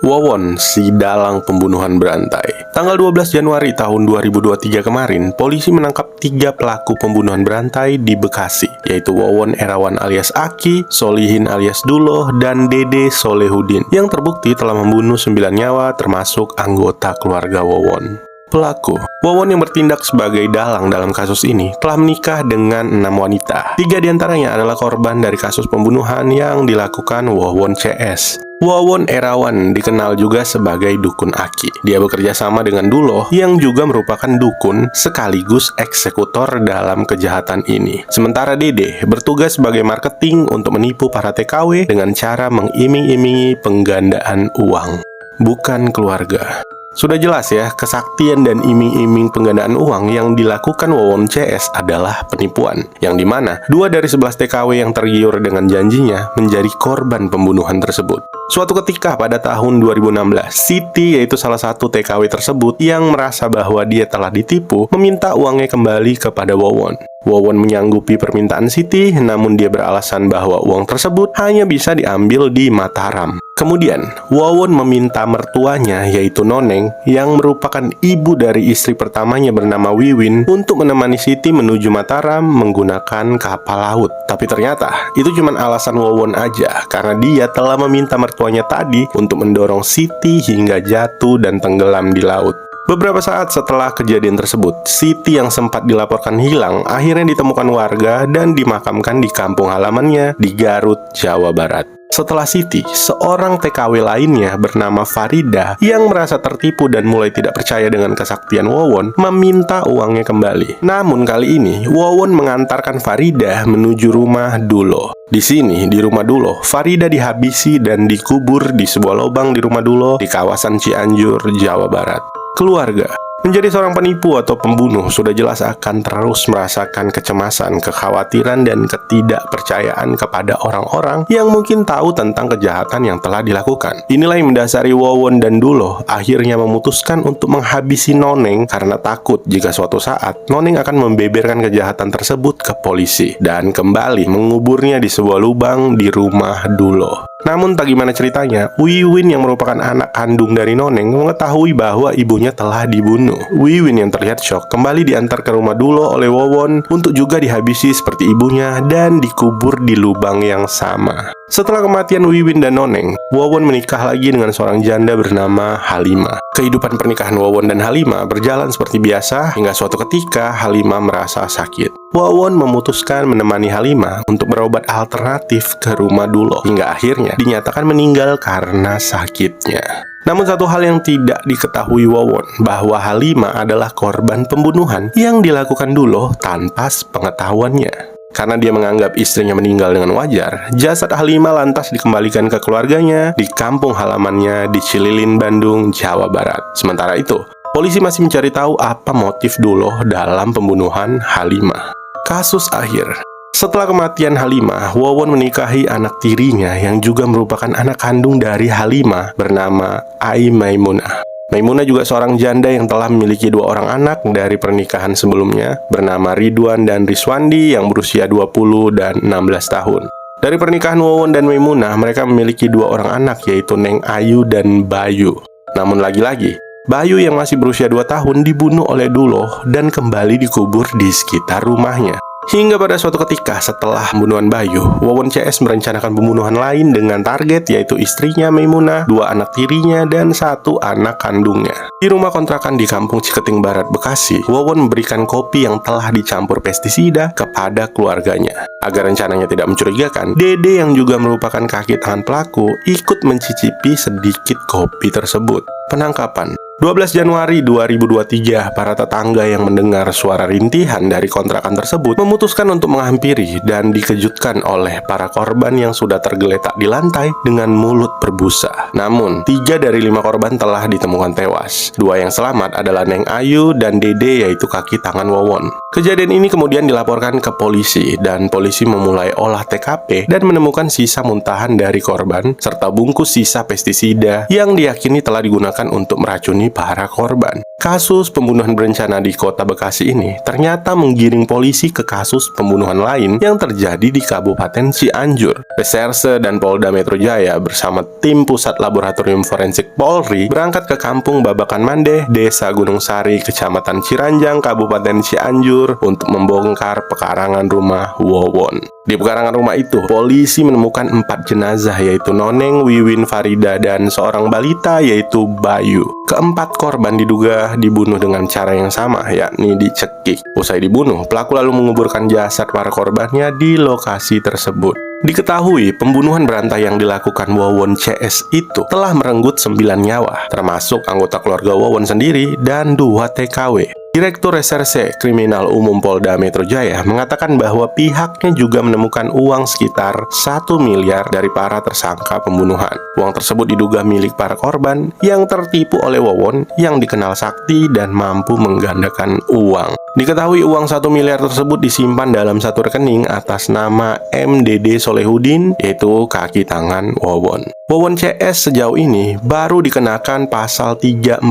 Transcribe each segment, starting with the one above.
Wawon, si dalang pembunuhan berantai. Tanggal 12 Januari tahun 2023 kemarin, polisi menangkap 3 pelaku pembunuhan berantai di Bekasi, yaitu Wawon Erawan alias Aki, Solihin alias Duloh, dan Dede Solehudin, yang terbukti telah membunuh 9 nyawa termasuk anggota keluarga Wawon. Pelaku, Wawon yang bertindak sebagai dalang dalam kasus ini, telah menikah dengan 6 wanita. 3 diantaranya adalah korban dari kasus pembunuhan yang dilakukan Wawon CS. Wawon Erawan dikenal juga sebagai Dukun Aki. Dia bekerja sama dengan Duloh yang juga merupakan dukun sekaligus eksekutor dalam kejahatan ini. Sementara Dede bertugas sebagai marketing untuk menipu para TKW dengan cara mengiming-imingi penggandaan uang. Bukan keluarga. Sudah jelas ya, kesaktian dan iming-iming penggandaan uang yang dilakukan Wawon CS adalah penipuan, yang dimana 2 dari 11 TKW yang tergiur dengan janjinya menjadi korban pembunuhan tersebut. Suatu ketika pada tahun 2016, Siti, yaitu salah satu TKW tersebut yang merasa bahwa dia telah ditipu, meminta uangnya kembali kepada Wawon. Wawon menyanggupi permintaan Siti, namun dia beralasan bahwa uang tersebut hanya bisa diambil di Mataram. Kemudian, Wawon meminta mertuanya, yaitu Noneng, yang merupakan ibu dari istri pertamanya bernama Wiwin, untuk menemani Siti menuju Mataram menggunakan kapal laut. Tapi ternyata, itu cuma alasan Wawon aja, karena dia telah meminta mertuanya tadi untuk mendorong Siti hingga jatuh dan tenggelam di laut. Beberapa saat setelah kejadian tersebut, Siti yang sempat dilaporkan hilang akhirnya ditemukan warga dan dimakamkan di kampung halamannya di Garut, Jawa Barat. Setelah Siti, seorang TKW lainnya bernama Farida yang merasa tertipu dan mulai tidak percaya dengan kesaktian Wawon meminta uangnya kembali. Namun kali ini, Wawon mengantarkan Farida menuju rumah Duloh. Di sini, di rumah Duloh, Farida dihabisi dan dikubur di sebuah lubang di rumah Duloh di kawasan Cianjur, Jawa Barat. Keluarga. Menjadi seorang penipu atau pembunuh sudah jelas akan terus merasakan kecemasan, kekhawatiran, dan ketidakpercayaan kepada orang-orang yang mungkin tahu tentang kejahatan yang telah dilakukan. Inilah yang mendasari Wawon dan Duloh akhirnya memutuskan untuk menghabisi Noneng karena takut jika suatu saat Noneng akan membeberkan kejahatan tersebut ke polisi dan kembali menguburnya di sebuah lubang di rumah Duloh. Namun tak gimana ceritanya, Wiwin yang merupakan anak kandung dari Noneng mengetahui bahwa ibunya telah dibunuh. Wiwin yang terlihat syok kembali diantar ke rumah Duloh oleh Wawon untuk juga dihabisi seperti ibunya dan dikubur di lubang yang sama. Setelah kematian Wiwin dan Noneng, Wawon menikah lagi dengan seorang janda bernama Halimah. Kehidupan pernikahan Wawon dan Halimah berjalan seperti biasa hingga suatu ketika Halimah merasa sakit. Wawon memutuskan menemani Halimah untuk berobat alternatif ke rumah Duloh hingga akhirnya dinyatakan meninggal karena sakitnya. Namun satu hal yang tidak diketahui Wawon, bahwa Halimah adalah korban pembunuhan yang dilakukan Duloh tanpa sepengetahuannya. Karena dia menganggap istrinya meninggal dengan wajar, jasad Halimah lantas dikembalikan ke keluarganya di kampung halamannya di Cililin, Bandung, Jawa Barat. Sementara itu, polisi masih mencari tahu apa motif Duloh dalam pembunuhan Halimah. Kasus akhir. Setelah kematian Halimah, Wawon menikahi anak tirinya yang juga merupakan anak kandung dari Halimah bernama Ai Maimunah. Maimunah juga seorang janda yang telah memiliki 2 orang anak dari pernikahan sebelumnya bernama Ridwan dan Riswandi yang berusia 20 dan 16 tahun. Dari pernikahan Wawon dan Maimunah, mereka memiliki 2 orang anak yaitu Neng Ayu dan Bayu. Namun lagi-lagi, Bayu yang masih berusia 2 tahun dibunuh oleh Duloh dan kembali dikubur di sekitar rumahnya. Hingga pada suatu ketika setelah pembunuhan Bayu, Wawon CS merencanakan pembunuhan lain dengan target yaitu istrinya Maimunah, 2 anak tirinya, dan 1 anak kandungnya. Di rumah kontrakan di kampung Ciketing Barat, Bekasi, Wawon memberikan kopi yang telah dicampur pestisida kepada keluarganya. Agar rencananya tidak mencurigakan, Dede yang juga merupakan kaki tangan pelaku ikut mencicipi sedikit kopi tersebut. Penangkapan. 12 Januari 2023, para tetangga yang mendengar suara rintihan dari kontrakan tersebut memutuskan untuk menghampiri dan dikejutkan oleh para korban yang sudah tergeletak di lantai dengan mulut berbusa. Namun, 3 dari 5 korban telah ditemukan tewas. 2 yang selamat adalah Neng Ayu dan Dede, yaitu kaki tangan Wawon. Kejadian ini kemudian dilaporkan ke polisi dan polisi memulai olah TKP dan menemukan sisa muntahan dari korban serta bungkus sisa pestisida yang diyakini telah digunakan untuk meracuni para korban. Kasus pembunuhan berencana di kota Bekasi ini ternyata menggiring polisi ke kasus pembunuhan lain yang terjadi di Kabupaten Cianjur. Reserse dan Polda Metro Jaya bersama tim Pusat Laboratorium Forensik Polri berangkat ke Kampung Babakan Mandeh, Desa Gunung Sari, Kecamatan Ciranjang, Kabupaten Cianjur untuk membongkar pekarangan rumah Wawon. Di pekarangan rumah itu, polisi menemukan 4 jenazah yaitu Noneng, Wiwin, Farida, dan seorang balita yaitu Bayu. Keempat korban diduga dibunuh dengan cara yang sama, yakni dicekik. Usai dibunuh, pelaku lalu menguburkan jasad para korbannya di lokasi tersebut. Diketahui pembunuhan berantai yang dilakukan Wawon CS itu telah merenggut 9 nyawa, termasuk anggota keluarga Wawon sendiri dan 2 TKW. Direktur Reserse Kriminal Umum Polda Metro Jaya mengatakan bahwa pihaknya juga menemukan uang sekitar 1 miliar dari para tersangka pembunuhan. Uang tersebut diduga milik para korban yang tertipu oleh Wawon yang dikenal sakti dan mampu menggandakan uang. Diketahui uang 1 miliar tersebut disimpan dalam satu rekening atas nama MDD Solehudin, yaitu kaki tangan Wawon. Wawon CS sejauh ini baru dikenakan pasal 340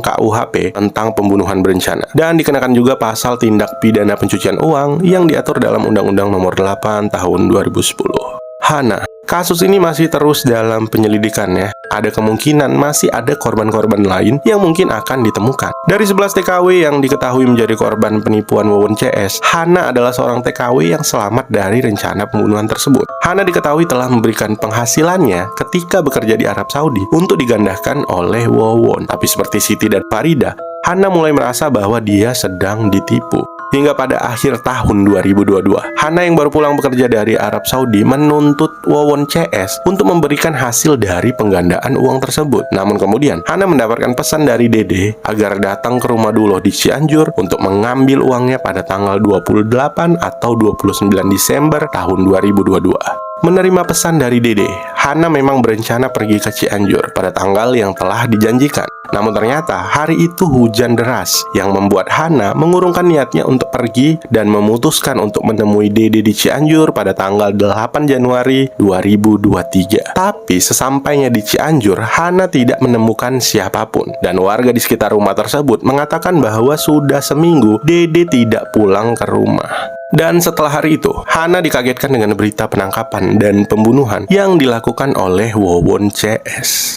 KUHP tentang pembunuhan berencana dan dikenakan juga pasal tindak pidana pencucian uang yang diatur dalam Undang-Undang Nomor 8 Tahun 2010. Hana, kasus ini masih terus dalam penyelidikan ya. Ada kemungkinan masih ada korban-korban lain yang mungkin akan ditemukan. Dari 11 TKW yang diketahui menjadi korban penipuan Wawon CS, Hana adalah seorang TKW yang selamat dari rencana pembunuhan tersebut. Hana diketahui telah memberikan penghasilannya ketika bekerja di Arab Saudi untuk digandakan oleh Wawon. Tapi seperti Siti dan Farida, Hana mulai merasa bahwa dia sedang ditipu. Hingga pada akhir tahun 2022, Hana yang baru pulang bekerja dari Arab Saudi menuntut Wawon CS untuk memberikan hasil dari penggandaan uang tersebut. Namun kemudian, Hana mendapatkan pesan dari Dede agar datang ke rumah Duloh di Cianjur untuk mengambil uangnya pada tanggal 28 atau 29 Desember tahun 2022. Menerima pesan dari Dede, Hana memang berencana pergi ke Cianjur pada tanggal yang telah dijanjikan. Namun ternyata hari itu hujan deras yang membuat Hana mengurungkan niatnya untuk pergi dan memutuskan untuk menemui Dede di Cianjur pada tanggal 8 Januari 2023. Tapi sesampainya di Cianjur, Hana tidak menemukan siapapun. Dan warga di sekitar rumah tersebut mengatakan bahwa sudah seminggu Dede tidak pulang ke rumah. Dan setelah hari itu, Hana dikagetkan dengan berita penangkapan dan pembunuhan yang dilakukan oleh Wawon CS.